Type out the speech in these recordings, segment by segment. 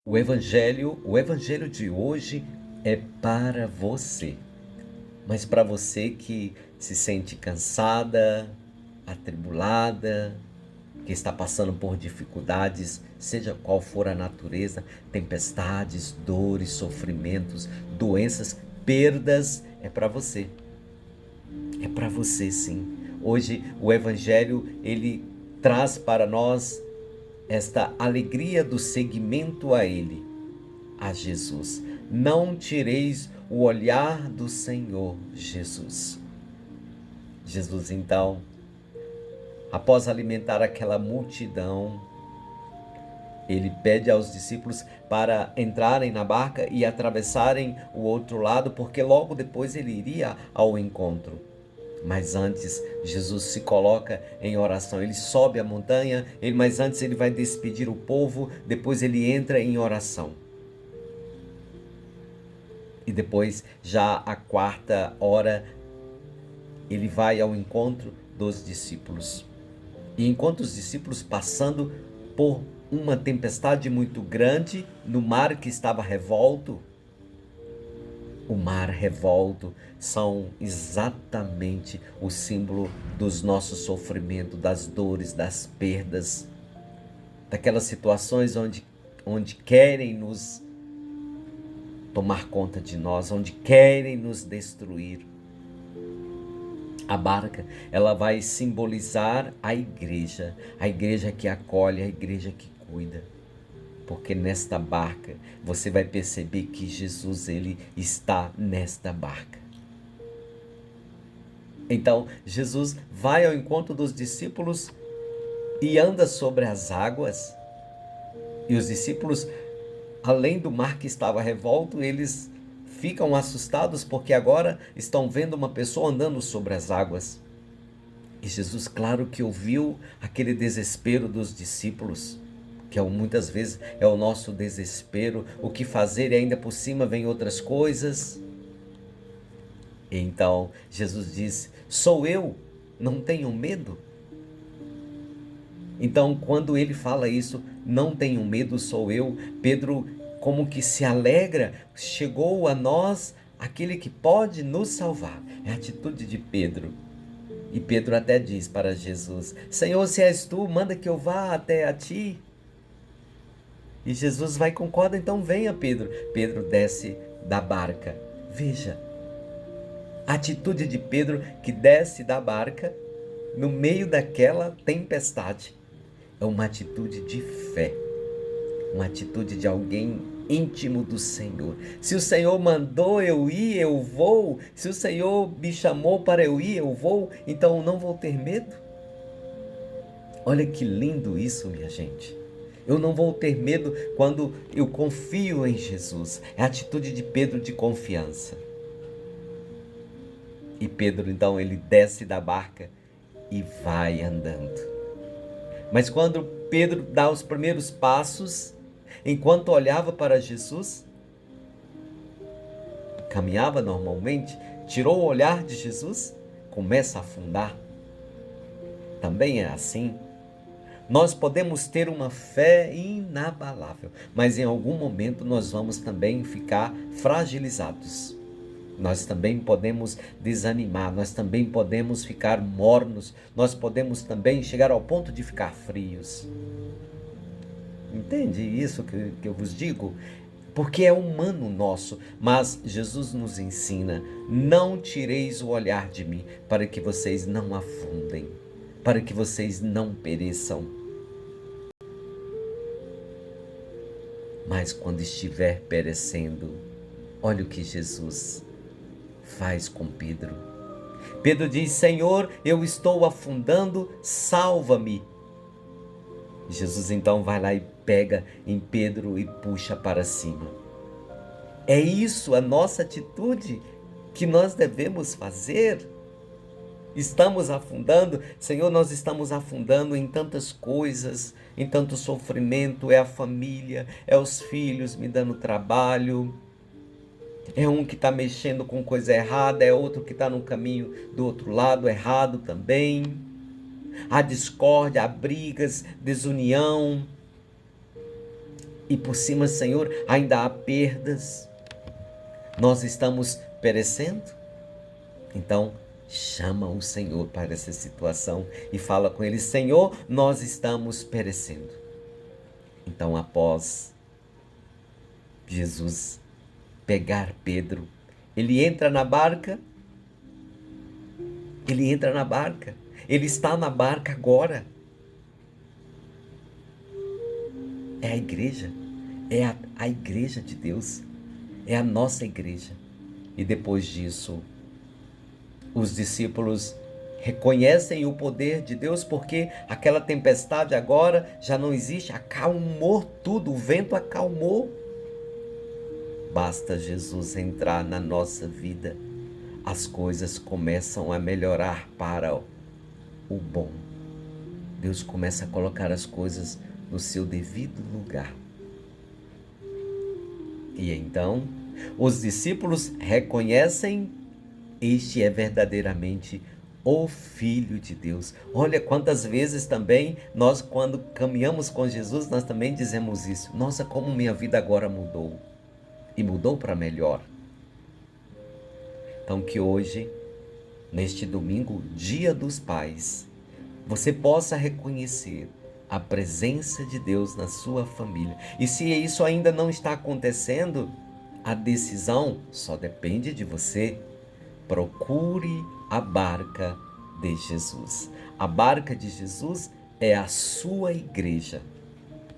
O evangelho de hoje é para você, mas para você que se sente cansada, atribulada, que está passando por dificuldades, seja qual for a natureza, tempestades, dores, sofrimentos, doenças, perdas, é para você. É para você, sim. Hoje o evangelho ele traz para nós esta alegria do seguimento a ele, a Jesus. Não tireis o olhar do Senhor Jesus. Jesus, então, após alimentar aquela multidão, ele pede aos discípulos para entrarem na barca e atravessarem o outro lado, porque logo depois ele iria ao encontro. Mas antes, Jesus se coloca em oração. Ele sobe a montanha, mas antes ele vai despedir o povo, depois ele entra em oração. E depois, já a quarta hora, ele vai ao encontro dos discípulos. E enquanto os discípulos passando por uma tempestade muito grande, no mar que estava revolto, o mar revolto são exatamente o símbolo dos nossos sofrimentos, das dores, das perdas, daquelas situações onde querem nos tomar conta de nós, onde querem nos destruir. A barca, ela vai simbolizar a igreja que acolhe, a igreja que cuida. Porque nesta barca você vai perceber que Jesus ele está nesta barca. Então Jesus vai ao encontro dos discípulos e anda sobre as águas. E os discípulos, além do mar que estava revolto, eles ficam assustados porque agora estão vendo uma pessoa andando sobre as águas. E Jesus, claro que ouviu aquele desespero dos discípulos, que muitas vezes é o nosso desespero, o que fazer e ainda por cima vem outras coisas. Então Jesus disse: sou eu, não tenham medo. Então quando ele fala isso, não tenham medo, sou eu, Pedro como que se alegra, chegou a nós aquele que pode nos salvar. É a atitude de Pedro. E Pedro até diz para Jesus: Senhor, se és tu, manda que eu vá até a ti. E Jesus vai e concorda, então venha, Pedro. Pedro desce da barca. Veja, a atitude de Pedro que desce da barca no meio daquela tempestade. É uma atitude de fé, uma atitude de alguém íntimo do Senhor. Se o Senhor mandou eu ir, eu vou. Se o Senhor me chamou para eu ir, eu vou. Então eu não vou ter medo. Olha que lindo isso, minha gente. Eu não vou ter medo quando eu confio em Jesus. É a atitude de Pedro de confiança. E Pedro, então, ele desce da barca e vai andando. Mas quando Pedro dá os primeiros passos, enquanto olhava para Jesus, caminhava normalmente, tirou o olhar de Jesus, começa a afundar. Também é assim. Nós podemos ter uma fé inabalável, mas em algum momento nós vamos também ficar fragilizados. Nós também podemos desanimar, nós também podemos ficar mornos, nós podemos também chegar ao ponto de ficar frios. Entende isso que eu vos digo? Porque é humano nosso, mas Jesus nos ensina: não tireis o olhar de mim, para que vocês não afundem, para que vocês não pereçam. Mas quando estiver perecendo, olha o que Jesus faz com Pedro. Pedro diz: Senhor, eu estou afundando, salva-me. Jesus então vai lá e pega em Pedro e puxa para cima. É isso a nossa atitude que nós devemos fazer. Estamos afundando, Senhor, nós estamos afundando em tantas coisas, em tanto sofrimento, é a família, é os filhos me dando trabalho, é um que está mexendo com coisa errada, é outro que está no caminho do outro lado errado também. Há discórdia, há brigas, desunião. E por cima, Senhor, ainda há perdas. Nós estamos perecendo. Então, chama o Senhor para essa situação e fala com ele: Senhor, nós estamos perecendo. Então, após Jesus pegar Pedro, ele entra na barca. Ele está na barca agora. É a igreja, é a igreja de Deus, é a nossa igreja. E depois disso, os discípulos reconhecem o poder de Deus, porque aquela tempestade agora já não existe, acalmou tudo, o vento acalmou. Basta Jesus entrar na nossa vida, as coisas começam a melhorar para o bom. Deus começa a colocar as coisas no seu devido lugar. E então, os discípulos reconhecem: este é verdadeiramente o Filho de Deus. Olha quantas vezes também nós, quando caminhamos com Jesus, nós também dizemos isso. Nossa, como minha vida agora mudou. E mudou para melhor. Então que hoje, neste domingo, Dia dos Pais, você possa reconhecer a presença de Deus na sua família. E se isso ainda não está acontecendo, a decisão só depende de você. Procure a barca de Jesus. A barca de Jesus é a sua igreja.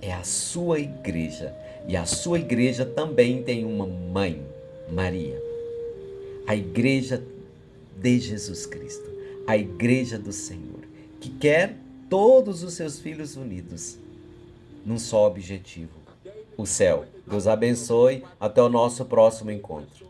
É a sua igreja. E a sua igreja também tem uma mãe, Maria. A igreja de Jesus Cristo. A igreja do Senhor, que quer todos os seus filhos unidos num só objetivo: o céu. Deus abençoe. Até o nosso próximo encontro.